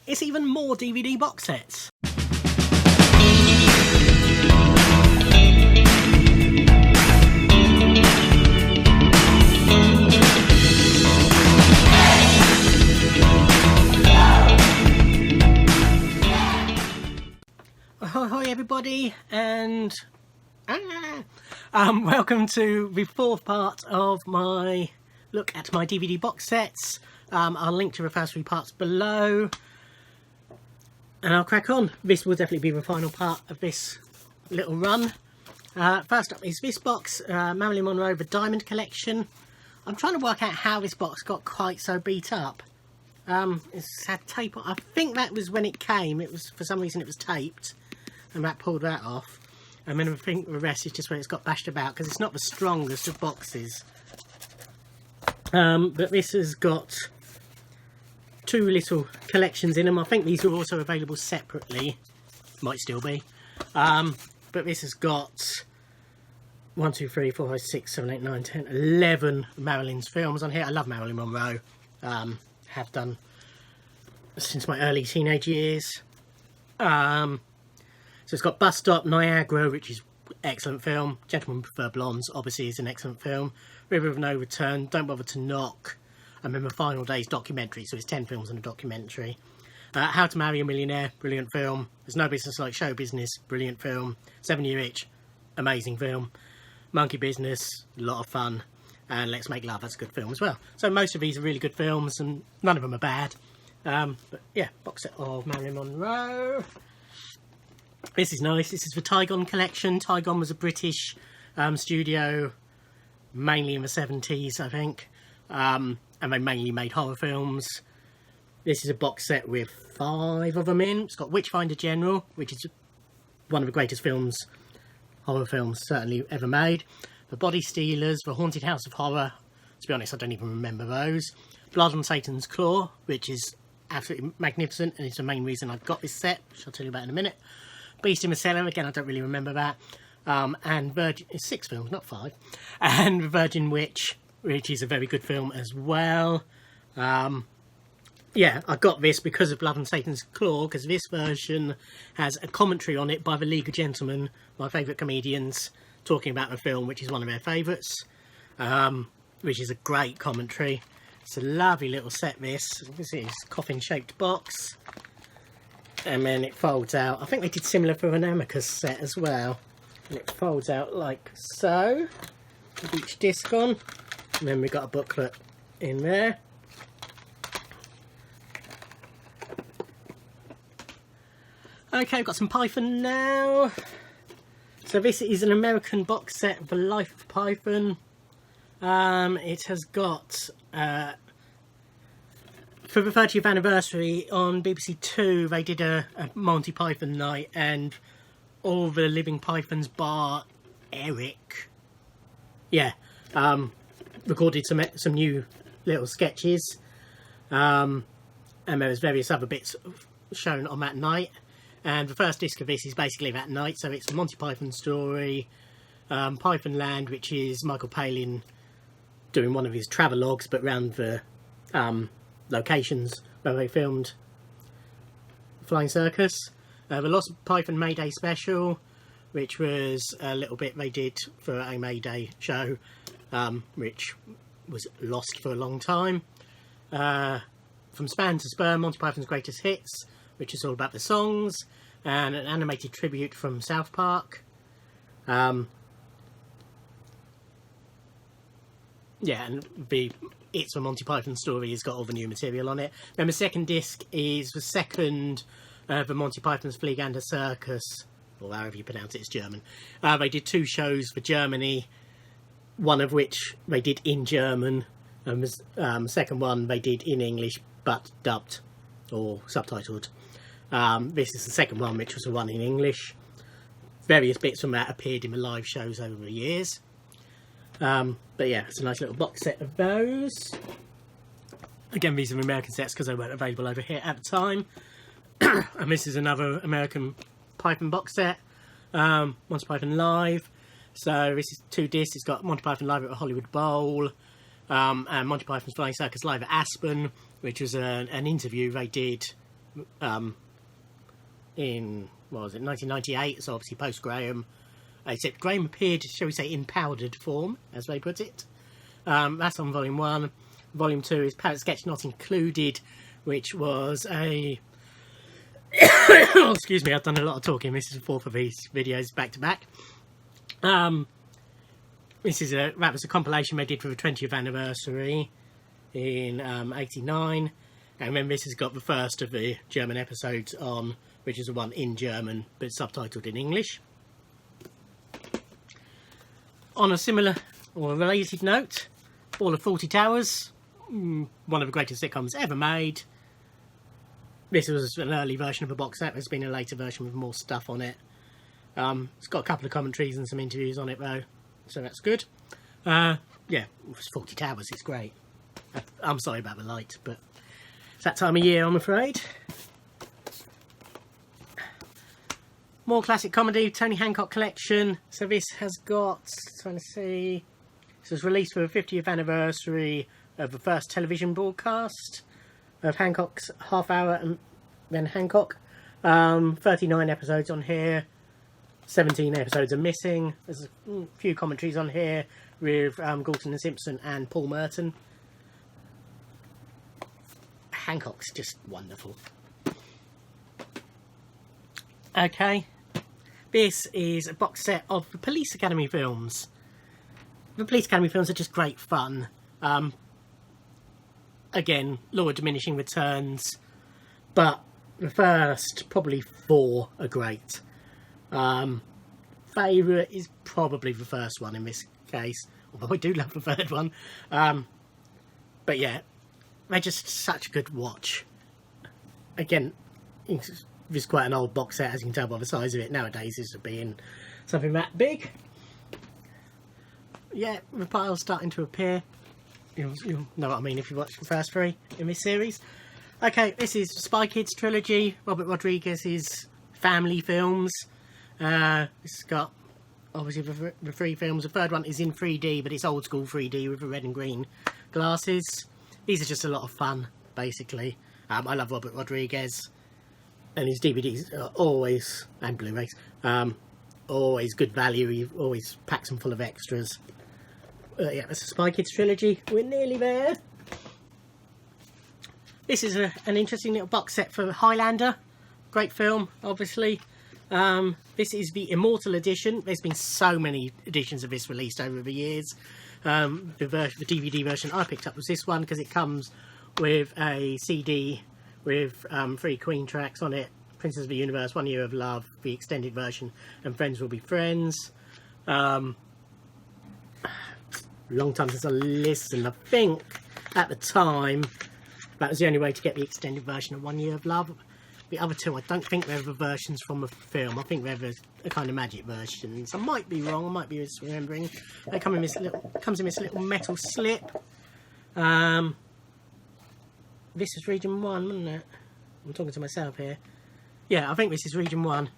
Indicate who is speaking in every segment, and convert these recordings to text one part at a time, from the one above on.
Speaker 1: it's even more DVD box sets. Ahoy everybody, and welcome to the fourth part of my look at my DVD box sets. I'll link to the first 3 parts below, and I'll crack on. This will definitely be the final part of this little run. First up is this box, Marilyn Monroe The Diamond Collection. I'm trying to work out how this box got quite so beat up. It's had tape on. I think that was when it came. It was, for some reason it was taped, and that pulled that off. And then I think the rest is just where it's got bashed about, because it's not the strongest of boxes. But this has got 2 little collections in them. I think these are also available separately. Might still be. But this has got 1, 2, 3, 4, 5, 6, 7, 8, 9, 10, 11 Marilyn's films on here. I love Marilyn Monroe. Have done since my early teenage years. So it's got Bus Stop, Niagara, which is an excellent film. Gentlemen Prefer Blondes, obviously, is an excellent film. River of No Return, Don't Bother to Knock, and then the Final Days documentary, so it's 10 films and a documentary. How to Marry a Millionaire, brilliant film. There's No Business Like Show Business, brilliant film. 7 Year Itch, amazing film. Monkey Business, a lot of fun. And Let's Make Love, that's a good film as well. So most of these are really good films, and none of them are bad. But yeah, box set of Marilyn Monroe. This is nice. This is the Tygon collection. Tygon was a British studio, mainly in the 70s, I think. And they mainly made horror films. This is a box set with 5 of them in. It's got Witchfinder General, which is one of the greatest films, horror films, certainly ever made. The Body Stealers, The Haunted House of Horror. To be honest, I don't even remember those. Blood on Satan's Claw, which is absolutely magnificent, and it's the main reason I've got this set, which I'll tell you about in a minute. Beast in the Cellar, again, I don't really remember that. And Virgin, it's 6 films, not 5. And Virgin Witch, which is a very good film as well. Yeah, I got this because of Blood on Satan's Claw, because this version has a commentary on it by the League of Gentlemen, my favourite comedians, talking about the film, which is one of their favourites, which is a great commentary. It's a lovely little set, this. This is a coffin-shaped box. And then it folds out. I think they did similar for an Amicus set as well. And it folds out like so, with each disc on. And then we've got a booklet in there. Okay, we've got some Python now. So this is an American box set of The Life of Python. It has got, for the 30th anniversary on BBC 2, they did a Monty Python night, and all the living Pythons bar Eric, recorded some new little sketches, and there was various other bits shown on that night. And the first disc of this is basically that night, so it's a Monty Python story, Python Land, which is Michael Palin doing one of his travelogues, but round the locations where they filmed Flying Circus. The Lost Python Mayday Special, which was a little bit they did for a Mayday show, which was lost for a long time. From Span to Sperm, Monty Python's Greatest Hits, which is all about the songs, and an animated tribute from South Park. Yeah, and the It's a Monty Python Story has got all the new material on it. Then the second disc is the second of the Monty Python's Fliegender Circus, or however you pronounce it, it's German. They did 2 shows for Germany, one of which they did in German, and the second one they did in English, but dubbed or subtitled. This is the second one, which was the one in English. Various bits from that appeared in the live shows over the years. But yeah, it's a nice little box set of those. Again, these are American sets because they weren't available over here at the time. And this is another American Python box set, Monty Python Live. So this is 2 discs. It's got Monty Python Live at the Hollywood Bowl, and Monty Python's Flying Circus Live at Aspen, which was an interview they did in, what was it, 1998, so obviously post-Graham. Except Graham appeared, shall we say, in powdered form, as they put it. That's on Volume 1. Volume 2 is Parrot Sketch Not Included, which was a... oh, excuse me, I've done a lot of talking. This is the fourth of these videos back to back. That was a compilation they did for the 20th anniversary in 89. And then this has got the first of the German episodes on, which is the one in German, but subtitled in English. On a similar or related note, All of Fawlty Towers, one of the greatest sitcoms ever made. This was an early version of a box set. There's been a later version with more stuff on it. It's got a couple of commentaries and some interviews on it though, so that's good. Yeah, it's Fawlty Towers, it's great. I'm sorry about the light, but it's that time of year, I'm afraid. More classic comedy, Tony Hancock collection. So this has got, trying to see, this was released for the 50th anniversary of the first television broadcast of Hancock's Half Hour and then Hancock. 39 episodes on here, 17 episodes are missing. There's a few commentaries on here with Galton and Simpson and Paul Merton. Hancock's just wonderful. Okay, this is a box set of the Police Academy films. The Police Academy films are just great fun. Again, law of diminishing returns, but the first probably 4 are great. Favourite is probably the first one in this case, although I do love the third one. But yeah, they're just such a good watch. Again, this is quite an old box set, as you can tell by the size of it. Nowadays this would be in something that big. Yeah, the pile's starting to appear. You'll know what I mean if you watch the first 3 in this series. Okay, this is Spy Kids trilogy, Robert Rodriguez's family films. This has got obviously the 3 films. The third one is in 3D, but it's old school 3D with the red and green glasses. These are just a lot of fun, basically. I love Robert Rodriguez, and his DVDs are always, and Blu-rays, always good value. He always packs them full of extras. Yeah, it's a Spy Kids trilogy. We're nearly there. This is an interesting little box set for Highlander. Great film, obviously. This is the Immortal edition. There's been so many editions of this released over the years. The DVD version I picked up was this one because it comes with a CD with 3 Queen tracks on it. Princess of the Universe, 1 Year of Love, the extended version, and Friends Will Be Friends. Long time since I listened. I think at the time that was the only way to get the extended version of 1 Year of Love. The other 2, I don't think they're the versions from the film. I think they're the kind of magic versions. I might be wrong. I might be misremembering. They come in this little, comes in this little metal slip. This is region 1, wasn't it? I'm talking to myself here. Yeah, I think this is region 1.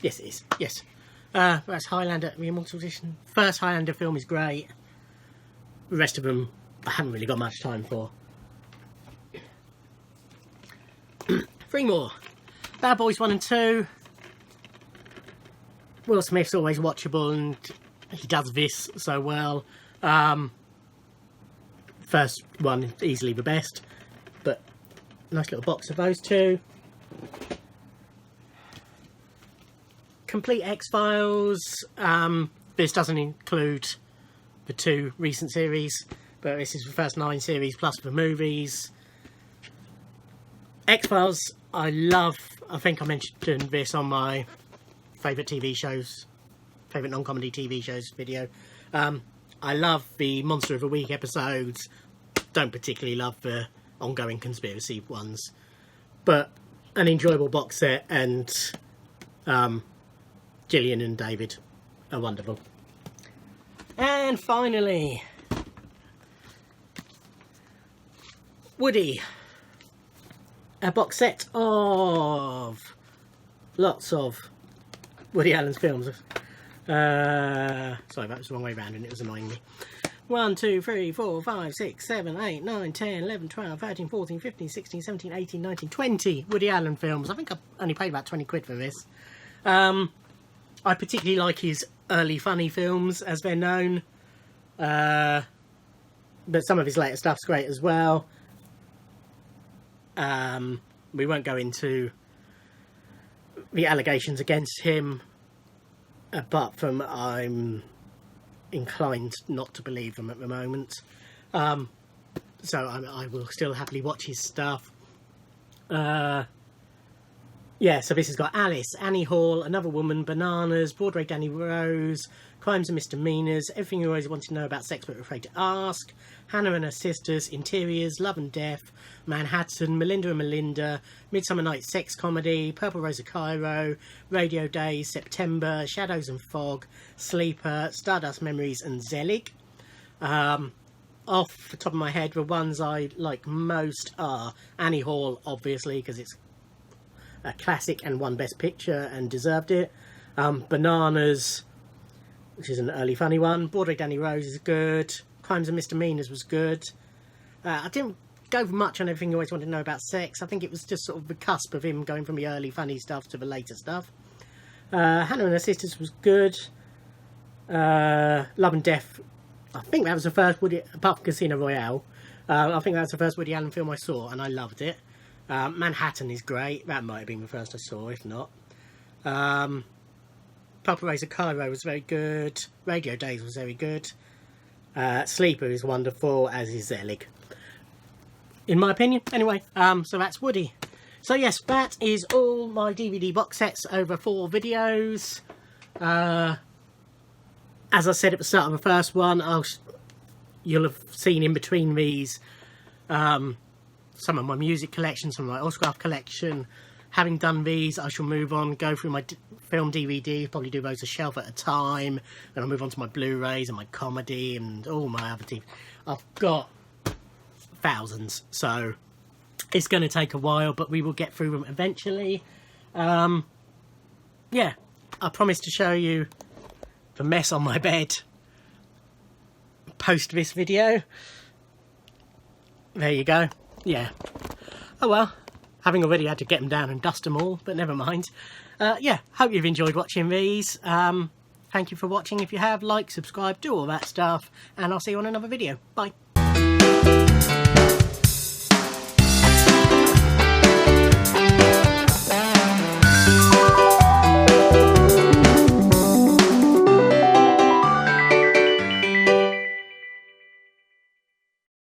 Speaker 1: Yes, it is. Yes. That's Highlander, the Immortal Edition. First Highlander film is great. The rest of them, I haven't really got much time for. 3 more. Bad Boys 1 and 2. Will Smith's always watchable, and he does this so well. First one, easily the best. But nice little box of those 2. Complete X-Files. This doesn't include the 2 recent series, but this is the first 9 series plus the movies. X-Files, I love. I think I mentioned this on my favourite TV shows, favourite non-comedy TV shows video. I love the Monster of the Week episodes. Don't particularly love the ongoing conspiracy ones, but an enjoyable box set, and Gillian and David are wonderful. And finally, Woody. A box set of lots of Woody Allen's films. Sorry, that was the wrong way around and it was annoying me. 1, 2, 3, 4, 5, 6, 7, 8, 9, 10, 11, 12, 13, 14, 15, 16, 17, 18, 19, 20 Woody Allen films. I think I only paid about 20 quid for this. I particularly like his early funny films, as they're known. But some of his later stuff's great as well. We won't go into the allegations against him, apart from I'm inclined not to believe them at the moment. So I will still happily watch his stuff. Yeah, so this has got Alice, Annie Hall, Another Woman, Bananas, Broadway Danny Rose, Crimes and Misdemeanors, Everything You Always Wanted to Know About Sex But Were Afraid to Ask, Hannah and Her Sisters, Interiors, Love and Death, Manhattan, Melinda and Melinda, Midsummer Night's Sex Comedy, Purple Rose of Cairo, Radio Days, September, Shadows and Fog, Sleeper, Stardust Memories and Zelig. Off the top of my head, the ones I like most are Annie Hall, obviously, because it's a classic and won Best Picture and deserved it. Bananas, which is an early funny one. Broadway Danny Rose is good. Crimes and Misdemeanors was good. I didn't go for much on Everything You Always Wanted to Know About Sex. I think it was just sort of the cusp of him going from the early funny stuff to the later stuff. Hannah and Her Sisters was good. Love and Death, I think that was the first Woody, apart from Casino Royale, I think that was the first Woody Allen film I saw, and I loved it. Manhattan is great. That might have been the first I saw, if not. Purple Rays of Cairo was very good. Radio Days was very good. Sleeper is wonderful, as is Zelig, in my opinion. Anyway, so that's Woody. So yes, that is all my DVD box sets over 4 videos. As I said at the start of the first one, you'll have seen in between these some of my music collection, some of my autograph collection. Having done these, I shall move on, go through my film DVD, probably do those a shelf at a time. Then I'll move on to my Blu-rays and my comedy and all my other TV. I've got thousands, so it's going to take a while, but we will get through them eventually. Yeah, I promise to show you the mess on my bed post this video. There you go. Yeah. Oh well. Having already had to get them down and dust them all, but never mind. Yeah, hope you've enjoyed watching these. Thank you for watching. If you have, like, subscribe, do all that stuff, and I'll see you on another video. Bye.